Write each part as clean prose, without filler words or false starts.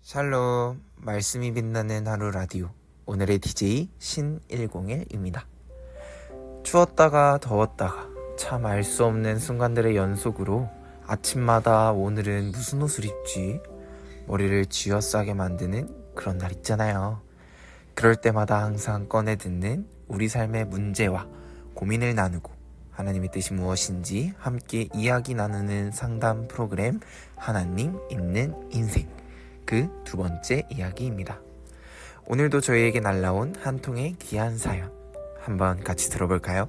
샬롬, 말씀이 빛나는 하루 라디오. 오늘의 DJ 신101입니다. 추웠다가 더웠다가 참 알 수 없는 순간들의 연속으로 아침마다 오늘은 무슨 옷을 입지? 머리를 쥐어싸게 만드는 그런 날 있잖아요. 그럴 때마다 항상 꺼내 듣는 우리 삶의 문제와 고민을 나누고 하나님의 뜻이 무엇인지 함께 이야기 나누는 상담 프로그램 하나님 있는 인생. 그 두 번째 이야기입니다. 오늘도 저희에게 날라온 한 통의 귀한 사연 한번 같이 들어볼까요?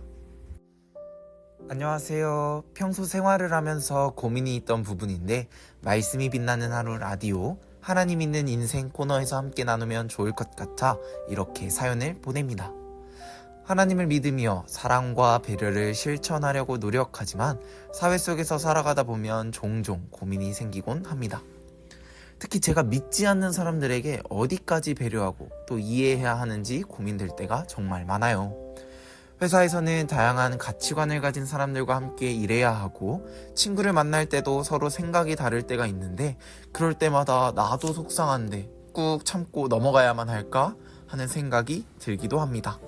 안녕하세요. 평소 생활을 하면서 고민이 있던 부분인데 말씀이 빛나는 하루 라디오 하나님 있는 인생 코너에서 함께 나누면 좋을 것 같아 이렇게 사연을 보냅니다. 하나님을 믿으며 사랑과 배려를 실천하려고 노력하지만 사회 속에서 살아가다 보면 종종 고민이 생기곤 합니다. 특히 제가 믿지 않는 사람들에게 어디까지 배려하고 또 이해해야 하는지 고민될 때가 정말 많아요. 회사에서는 다양한 가치관을 가진 사람들과 함께 일해야 하고 친구를 만날 때도 서로 생각이 다를 때가 있는데 그럴 때마다 나도 속상한데 꾹 참고 넘어가야만 할까 하는 생각이 들기도 합니다.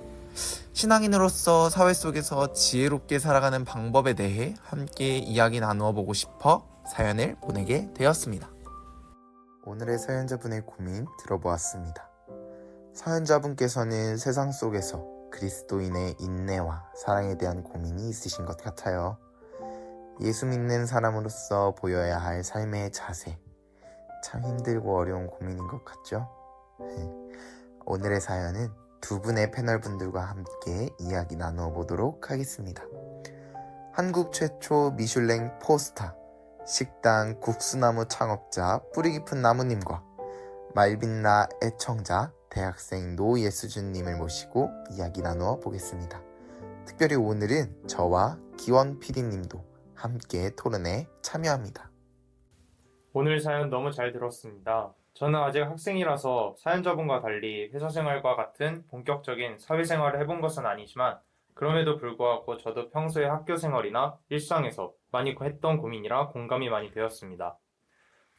신앙인으로서 사회 속에서 지혜롭게 살아가는 방법에 대해 함께 이야기 나누어 보고 싶어 사연을 보내게 되었습니다. 오늘의 사연자분의 고민 들어보았습니다. 사연자분께서는 세상 속에서 그리스도인의 인내와 사랑에 대한 고민이 있으신 것 같아요. 예수 믿는 사람으로서 보여야 할 삶의 자세, 참 힘들고 어려운 고민인 것 같죠? 오늘의 사연은 두 분의 패널분들과 함께 이야기 나누어 보도록 하겠습니다. 한국 최초 미슐랭 포스타 식당 국수나무 창업자 뿌리 깊은 나무님과 말빛나 애청자 대학생 노예수준님을 모시고 이야기 나누어 보겠습니다. 특별히 오늘은 저와 기원 PD님도 함께 토론에 참여합니다. 오늘 사연 너무 잘 들었습니다. 저는 아직 학생이라서 사연자분과 달리 회사 생활과 같은 본격적인 사회생활을 해본 것은 아니지만 그럼에도 불구하고 저도 평소에 학교 생활이나 일상에서 많이 했던 고민이라 공감이 많이 되었습니다.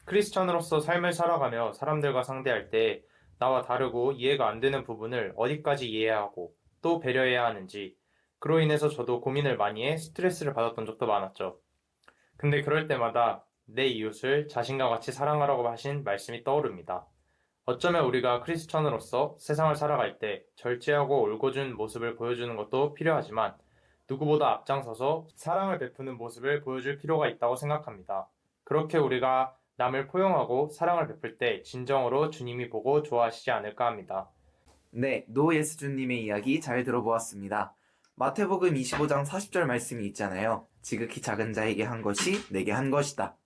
크리스천으로서 삶을 살아가며 사람들과 상대할 때 나와 다르고 이해가 안 되는 부분을 어디까지 이해해야 하고 또 배려해야 하는지 그로 인해서 저도 고민을 많이 해 스트레스를 받았던 적도 많았죠. 근데 그럴 때마다 내 이웃을 자신과 같이 사랑하라고 하신 말씀이 떠오릅니다. 어쩌면 우리가 크리스천으로서 세상을 살아갈 때 절제하고 올곧은 모습을 보여주는 것도 필요하지만 누구보다 앞장서서 사랑을 베푸는 모습을 보여줄 필요가 있다고 생각합니다. 그렇게 우리가 남을 포용하고 사랑을 베풀 때 진정으로 주님이 보고 좋아하시지 않을까 합니다. 네, 노예수준님의 이야기 잘 들어보았습니다. 마태복음 25장 40절 말씀이 있잖아요. 지극히 작은 자에게 한 것이 내게 한 것이다.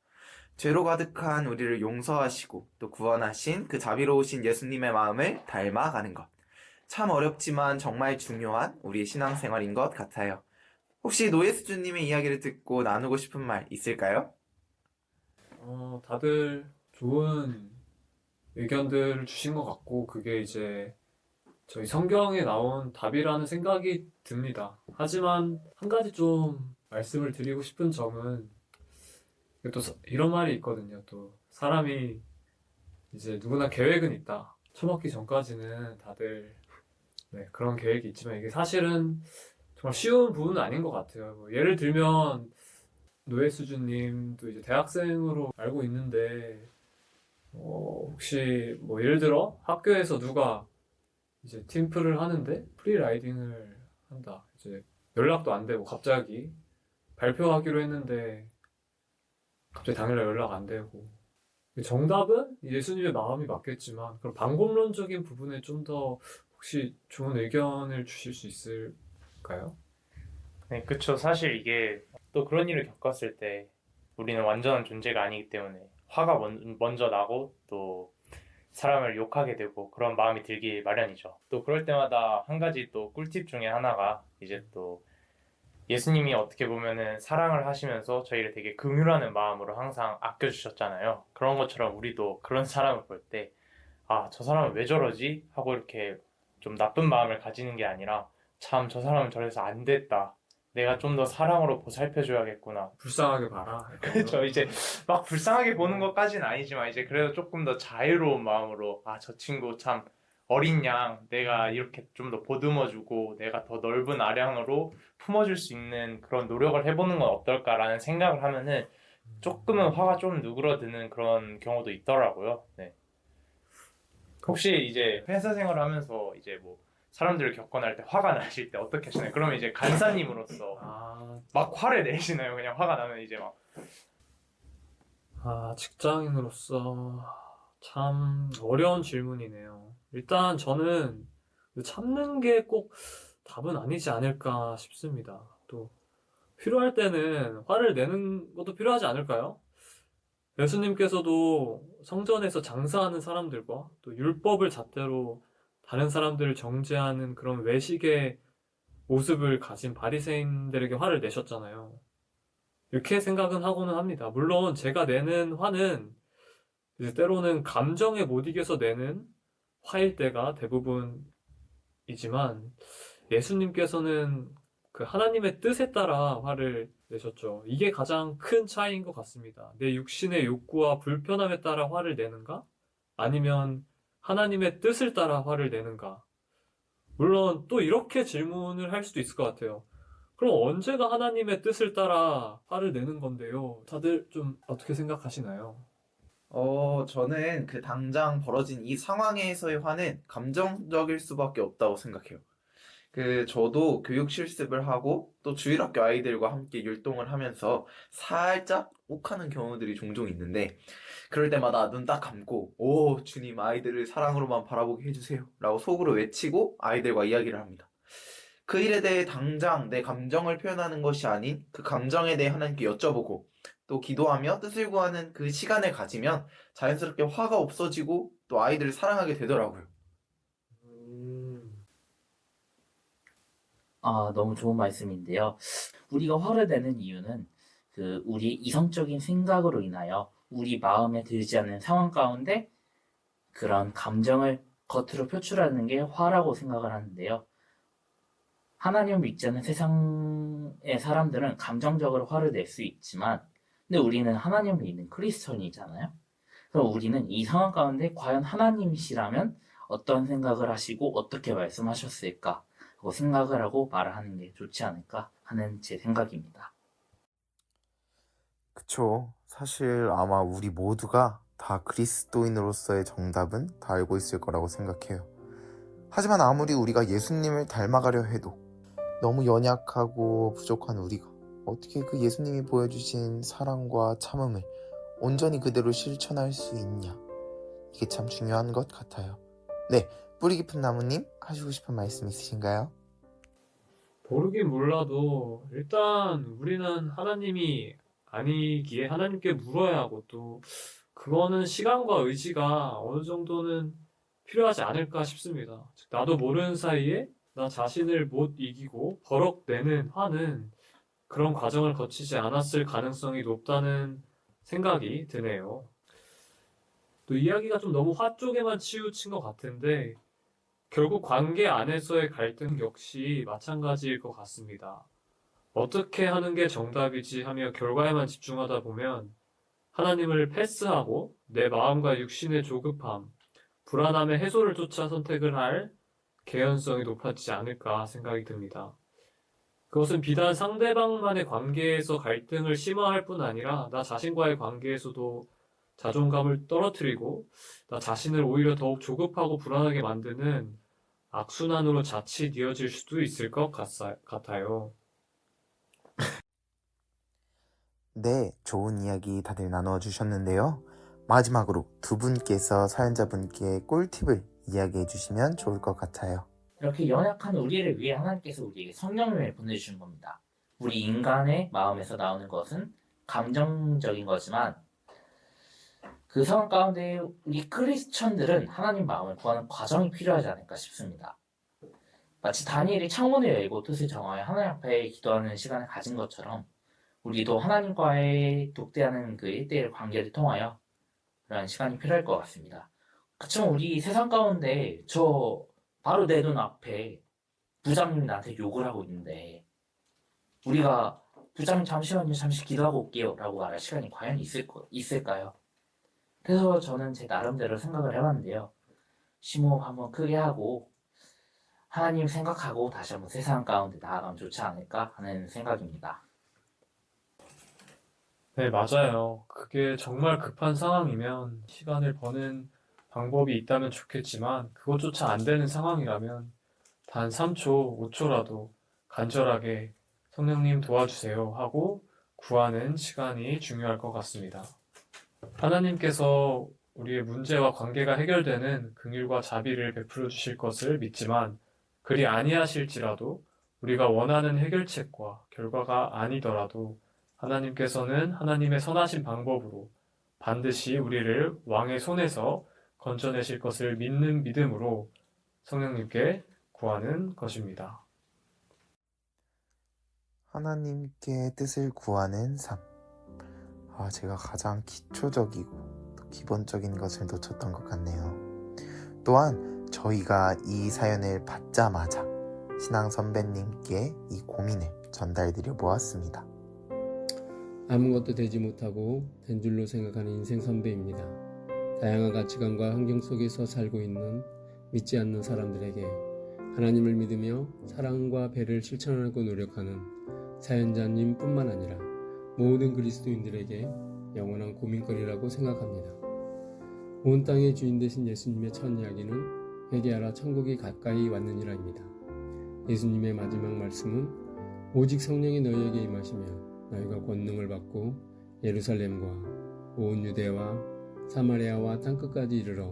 죄로 가득한 우리를 용서하시고 또 구원하신 그 자비로우신 예수님의 마음을 닮아가는 것. 참 어렵지만 정말 중요한 우리의 신앙생활인 것 같아요. 혹시 노예수준님의 이야기를 듣고 나누고 싶은 말 있을까요? 다들 좋은 의견들을 주신 것 같고, 그게 이제 저희 성경에 나온 답이라는 생각이 듭니다. 하지만 한 가지 좀 말씀을 드리고 싶은 점은, 또 이런 말이 있거든요. 또 사람이 이제 누구나 계획은 있다. 처먹기 전까지는 다들 그런 계획이 있지만 이게 사실은 정말 쉬운 부분은 아닌 것 같아요. 뭐 예를 들면 노예수준님도 이제 대학생으로 알고 있는데 혹시 뭐 예를 들어 학교에서 누가 이제 팀플을 하는데 프리라이딩을 한다. 이제 연락도 안 되고 갑자기 발표하기로 했는데 갑자기 당일날 연락 안 되고 정답은 예수님의 마음이 맞겠지만 그런 방법론적인 부분에 좀 더 혹시 좋은 의견을 주실 수 있을까요? 네, 그쵸. 사실 이게 또 그런 일을 겪었을 때 우리는 완전한 존재가 아니기 때문에 화가 먼저 나고 또 사람을 욕하게 되고 그런 마음이 들기 마련이죠. 또 그럴 때마다 한 가지 또 꿀팁 중에 하나가 이제 또 예수님이 어떻게 보면은 사랑을 하시면서 저희를 되게 긍휼하는 마음으로 항상 아껴주셨잖아요. 그런 것처럼 우리도 그런 사람을 볼 때, 아, 저 사람은 왜 저러지? 하고 이렇게 좀 나쁜 마음을 가지는 게 아니라, 참, 저 사람은 저래서 안 됐다. 내가 좀 더 사랑으로 보살펴줘야겠구나. 불쌍하게 봐라. 그렇죠. 이제 막 불쌍하게 보는 것까지는 아니지만 이제 그래도 조금 더 자유로운 마음으로 저 친구 참 어린 양 내가 이렇게 좀 더 보듬어주고 내가 더 넓은 아량으로 품어줄 수 있는 그런 노력을 해보는 건 어떨까라는 생각을 하면은 조금은 화가 좀 누그러드는 그런 경우도 있더라고요. 네. 혹시 이제 회사 생활을 하면서 이제 뭐 사람들을 겪거나 할 때 화가 나실 때 어떻게 하시나요? 그러면 이제 간사님으로서 막 화를 내시나요? 그냥 화가 나면 이제 막 직장인으로서 참 어려운 질문이네요. 일단 저는 참는 게 꼭 답은 아니지 않을까 싶습니다. 또 필요할 때는 화를 내는 것도 필요하지 않을까요? 예수님께서도 성전에서 장사하는 사람들과 또 율법을 잣대로 다른 사람들을 정죄하는 그런 외식의 모습을 가진 바리새인들에게 화를 내셨잖아요. 이렇게 생각은 하고는 합니다. 물론 제가 내는 화는 이제 때로는 감정에 못 이겨서 내는 화일 때가 대부분이지만 예수님께서는 그 하나님의 뜻에 따라 화를 내셨죠. 이게 가장 큰 차이인 것 같습니다. 내 육신의 욕구와 불편함에 따라 화를 내는가? 아니면 하나님의 뜻을 따라 화를 내는가? 물론 또 이렇게 질문을 할 수도 있을 것 같아요. 그럼 언제가 하나님의 뜻을 따라 화를 내는 건데요? 다들 좀 어떻게 생각하시나요? 저는 그 당장 벌어진 이 상황에서의 화는 감정적일 수밖에 없다고 생각해요. 저도 교육 실습을 하고 또 주일학교 아이들과 함께 율동을 하면서 살짝 욱하는 경우들이 종종 있는데 그럴 때마다 눈 딱 감고 오 주님 아이들을 사랑으로만 바라보게 해주세요 라고 속으로 외치고 아이들과 이야기를 합니다. 그 일에 대해 당장 내 감정을 표현하는 것이 아닌 그 감정에 대해 하나님께 여쭤보고 또 기도하며 뜻을 구하는 그 시간을 가지면 자연스럽게 화가 없어지고 또 아이들을 사랑하게 되더라고요. 너무 좋은 말씀인데요. 우리가 화를 내는 이유는 우리 이성적인 생각으로 인하여 우리 마음에 들지 않는 상황 가운데 그런 감정을 겉으로 표출하는 게 화라고 생각을 하는데요. 하나님을 믿지 않는 세상의 사람들은 감정적으로 화를 낼 수 있지만 근데 우리는 하나님을 믿는 크리스천이잖아요. 그럼 우리는 이 상황 가운데 과연 하나님이시라면 어떤 생각을 하시고 어떻게 말씀하셨을까 하고 생각을 하고 말을 하는 게 좋지 않을까 하는 제 생각입니다. 그쵸. 사실 아마 우리 모두가 다 그리스도인으로서의 정답은 다 알고 있을 거라고 생각해요. 하지만 아무리 우리가 예수님을 닮아가려 해도 너무 연약하고 부족한 우리가 어떻게 그 예수님이 보여주신 사랑과 참음을 온전히 그대로 실천할 수 있냐. 이게 참 중요한 것 같아요. 네, 뿌리 깊은 나무님 하시고 싶은 말씀 있으신가요? 모르긴 몰라도 일단 우리는 하나님이 아니기에 하나님께 물어야 하고 또 그거는 시간과 의지가 어느 정도는 필요하지 않을까 싶습니다. 즉, 나도 모르는 사이에 나 자신을 못 이기고 버럭내는 화는 그런 과정을 거치지 않았을 가능성이 높다는 생각이 드네요. 또 이야기가 좀 너무 화 쪽에만 치우친 것 같은데 결국 관계 안에서의 갈등 역시 마찬가지일 것 같습니다. 어떻게 하는 게 정답이지 하며 결과에만 집중하다 보면 하나님을 패스하고 내 마음과 육신의 조급함, 불안함의 해소를 쫓아 선택을 할 개연성이 높아지지 않을까 생각이 듭니다. 그것은 비단 상대방만의 관계에서 갈등을 심화할 뿐 아니라 나 자신과의 관계에서도 자존감을 떨어뜨리고 나 자신을 오히려 더욱 조급하고 불안하게 만드는 악순환으로 자칫 이어질 수도 있을 것 같아요. 네, 좋은 이야기 다들 나누어 주셨는데요. 마지막으로 두 분께서 사연자분께 꿀팁을 이야기해 주시면 좋을 것 같아요. 이렇게 연약한 우리를 위해 하나님께서 우리에게 성령을 보내주신 겁니다. 우리 인간의 마음에서 나오는 것은 감정적인 거지만 그 상황 가운데 우리 크리스천들은 하나님 마음을 구하는 과정이 필요하지 않을까 싶습니다. 마치 다니엘이 창문을 열고 뜻을 정하여 하나님 앞에 기도하는 시간을 가진 것처럼 우리도 하나님과의 독대하는 그 1대1 관계를 통하여 그런 시간이 필요할 것 같습니다. 그치만 우리 세상 가운데 바로 내 눈 앞에 부장님이 나한테 욕을 하고 있는데 우리가 부장님 잠시만요, 잠시 기도하고 올게요 라고 말할 시간이 과연 있을까요? 그래서 저는 제 나름대로 생각을 해봤는데요. 심호흡 한번 크게 하고 하나님 생각하고 다시 한번 세상 가운데 나아가면 좋지 않을까 하는 생각입니다. 네, 맞아요. 그게 정말 급한 상황이면 시간을 버는 방법이 있다면 좋겠지만 그것조차 안 되는 상황이라면 단 3초, 5초라도 간절하게 성령님 도와주세요 하고 구하는 시간이 중요할 것 같습니다. 하나님께서 우리의 문제와 관계가 해결되는 긍휼과 자비를 베풀어 주실 것을 믿지만 그리 아니하실지라도 우리가 원하는 해결책과 결과가 아니더라도 하나님께서는 하나님의 선하신 방법으로 반드시 우리를 왕의 손에서 건져내실 것을 믿는 믿음으로 성령님께 구하는 것입니다. 하나님께 뜻을 구하는 삶. 제가 가장 기초적이고 또 기본적인 것을 놓쳤던 것 같네요. 또한 저희가 이 사연을 받자마자 신앙 선배님께 이 고민을 전달드려 보았습니다. 아무것도 되지 못하고 된 줄로 생각하는 인생 선배입니다. 다양한 가치관과 환경 속에서 살고 있는 믿지 않는 사람들에게 하나님을 믿으며 사랑과 배를 실천하고 노력하는 사연자님 뿐만 아니라 모든 그리스도인들에게 영원한 고민거리라고 생각합니다. 온 땅의 주인 되신 예수님의 첫 이야기는 회개하라 천국이 가까이 왔느니라입니다. 예수님의 마지막 말씀은 오직 성령이 너희에게 임하시면 너희가 권능을 받고 예루살렘과 온 유대와 사마리아와 땅끝까지 이르러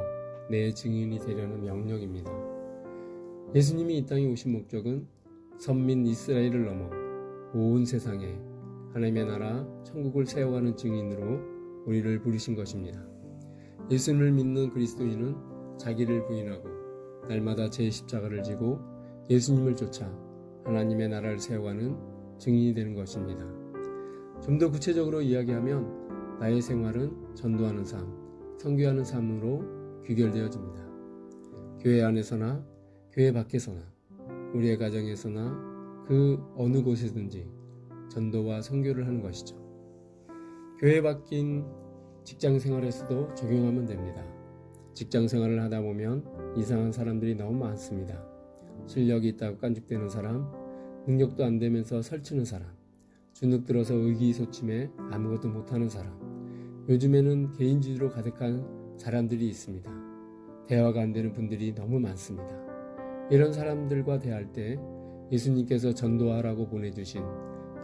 내 증인이 되려는 명령입니다. 예수님이 이 땅에 오신 목적은 선민 이스라엘을 넘어 온 세상에 하나님의 나라 천국을 세워가는 증인으로 우리를 부르신 것입니다. 예수님을 믿는 그리스도인은 자기를 부인하고 날마다 제 십자가를 지고 예수님을 쫓아 하나님의 나라를 세워가는 증인이 되는 것입니다. 좀 더 구체적으로 이야기하면 나의 생활은 전도하는 삶, 선교하는 삶으로 귀결되어집니다. 교회 안에서나 교회 밖에서나 우리의 가정에서나 그 어느 곳에든지 전도와 선교를 하는 것이죠. 교회 밖인 직장 생활에서도 적용하면 됩니다. 직장 생활을 하다 보면 이상한 사람들이 너무 많습니다. 실력이 있다고 깐죽대는 사람, 능력도 안 되면서 설치는 사람, 주눅 들어서 의기소침해 아무것도 못하는 사람, 요즘에는 개인주의로 가득한 사람들이 있습니다. 대화가 안 되는 분들이 너무 많습니다. 이런 사람들과 대할 때 예수님께서 전도하라고 보내주신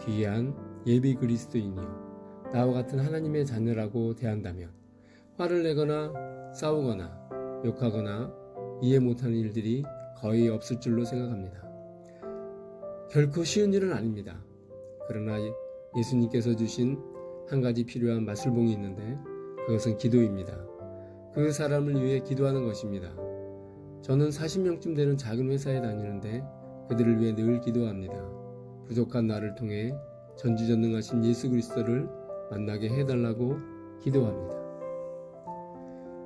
귀한 예비 그리스도인이요 나와 같은 하나님의 자녀라고 대한다면 화를 내거나 싸우거나 욕하거나 이해 못하는 일들이 거의 없을 줄로 생각합니다. 결코 쉬운 일은 아닙니다. 그러나 예수님께서 주신 한 가지 필요한 마술봉이 있는데 그것은 기도입니다. 그 사람을 위해 기도하는 것입니다. 저는 40명쯤 되는 작은 회사에 다니는데 그들을 위해 늘 기도합니다. 부족한 나를 통해 전지전능하신 예수 그리스도를 만나게 해달라고 기도합니다.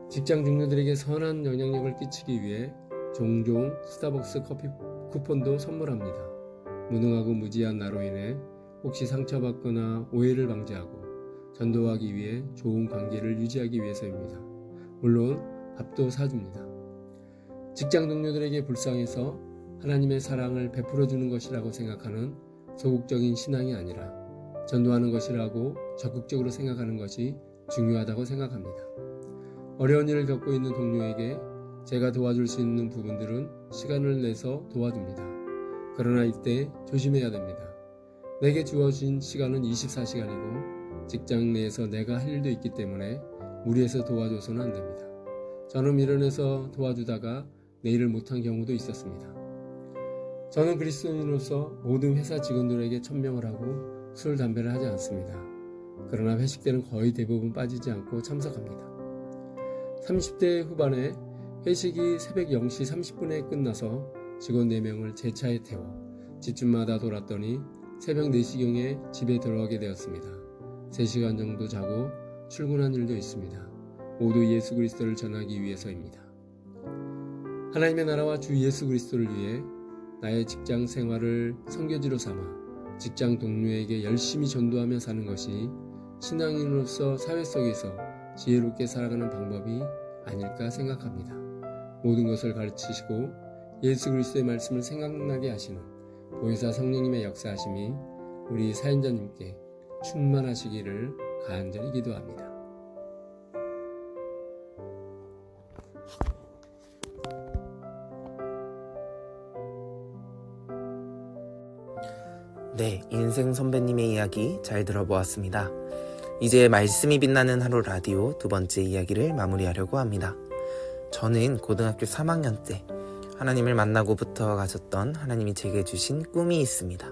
직장 동료들에게 선한 영향력을 끼치기 위해 종종 스타벅스 커피 쿠폰도 선물합니다. 무능하고 무지한 나로 인해 혹시 상처받거나 오해를 방지하고 전도하기 위해 좋은 관계를 유지하기 위해서입니다. 물론 밥도 사줍니다. 직장 동료들에게 불쌍해서 하나님의 사랑을 베풀어주는 것이라고 생각하는 소극적인 신앙이 아니라 전도하는 것이라고 적극적으로 생각하는 것이 중요하다고 생각합니다. 어려운 일을 겪고 있는 동료에게 제가 도와줄 수 있는 부분들은 시간을 내서 도와줍니다. 그러나 이때 조심해야 됩니다. 내게 주어진 시간은 24시간이고 직장 내에서 내가 할 일도 있기 때문에 무리해서 도와줘서는 안 됩니다. 저는 밀어내서 도와주다가 내일을 못한 경우도 있었습니다. 저는 그리스도인으로서 모든 회사 직원들에게 천명을 하고 술, 담배를 하지 않습니다. 그러나 회식 때는 거의 대부분 빠지지 않고 참석합니다. 30대 후반에 회식이 새벽 0시 30분에 끝나서 직원 4명을 제 차에 태워 집집마다 돌았더니 새벽 4시경에 집에 들어가게 되었습니다. 3시간 정도 자고 출근한 일도 있습니다. 모두 예수 그리스도를 전하기 위해서입니다. 하나님의 나라와 주 예수 그리스도를 위해 나의 직장 생활을 선교지로 삼아 직장 동료에게 열심히 전도하며 사는 것이 신앙인으로서 사회 속에서 지혜롭게 살아가는 방법이 아닐까 생각합니다. 모든 것을 가르치시고 예수 그리스도의 말씀을 생각나게 하시는 보혜사 성령님의 역사하심이 우리 사연자님께 충만하시기를 간절히 기도합니다. 네, 인생 선배님의 이야기 잘 들어보았습니다. 이제 말씀이 빛나는 하루 라디오 두 번째 이야기를 마무리하려고 합니다. 저는 고등학교 3학년 때 하나님을 만나고부터 가졌던 하나님이 제게 주신 꿈이 있습니다.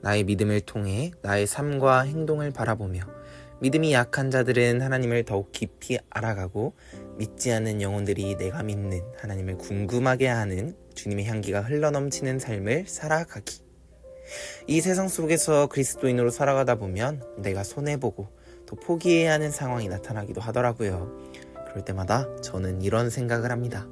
나의 믿음을 통해 나의 삶과 행동을 바라보며 믿음이 약한 자들은 하나님을 더욱 깊이 알아가고 믿지 않는 영혼들이 내가 믿는 하나님을 궁금하게 하는 주님의 향기가 흘러넘치는 삶을 살아가기. 이 세상 속에서 그리스도인으로 살아가다 보면 내가 손해보고 또 포기해야 하는 상황이 나타나기도 하더라고요. 그럴 때마다 저는 이런 생각을 합니다.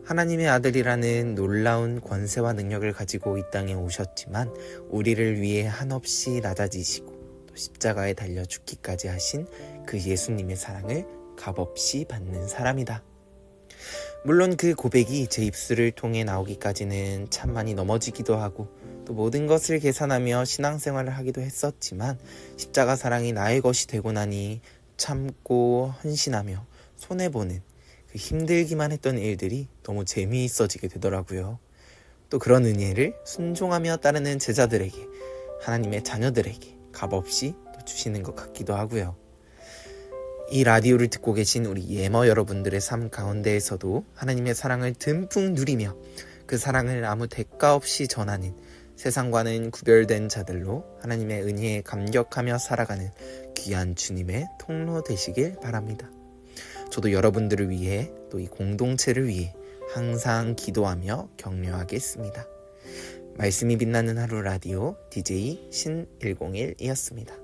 하나님의 아들이라는 놀라운 권세와 능력을 가지고 이 땅에 오셨지만 우리를 위해 한없이 낮아지시고 또 십자가에 달려 죽기까지 하신 그 예수님의 사랑을 값없이 받는 사람이다. 물론 그 고백이 제 입술을 통해 나오기까지는 참 많이 넘어지기도 하고 또 모든 것을 계산하며 신앙생활을 하기도 했었지만 십자가 사랑이 나의 것이 되고 나니 참고 헌신하며 손해보는 그 힘들기만 했던 일들이 너무 재미있어지게 되더라고요. 또 그런 은혜를 순종하며 따르는 제자들에게, 하나님의 자녀들에게 값없이 또 주시는 것 같기도 하고요. 이 라디오를 듣고 계신 우리 예머 여러분들의 삶 가운데에서도 하나님의 사랑을 듬뿍 누리며 그 사랑을 아무 대가 없이 전하는 세상과는 구별된 자들로 하나님의 은혜에 감격하며 살아가는 귀한 주님의 통로 되시길 바랍니다. 저도 여러분들을 위해 또 이 공동체를 위해 항상 기도하며 격려하겠습니다. 말씀이 빛나는 하루 라디오 DJ 신101이었습니다.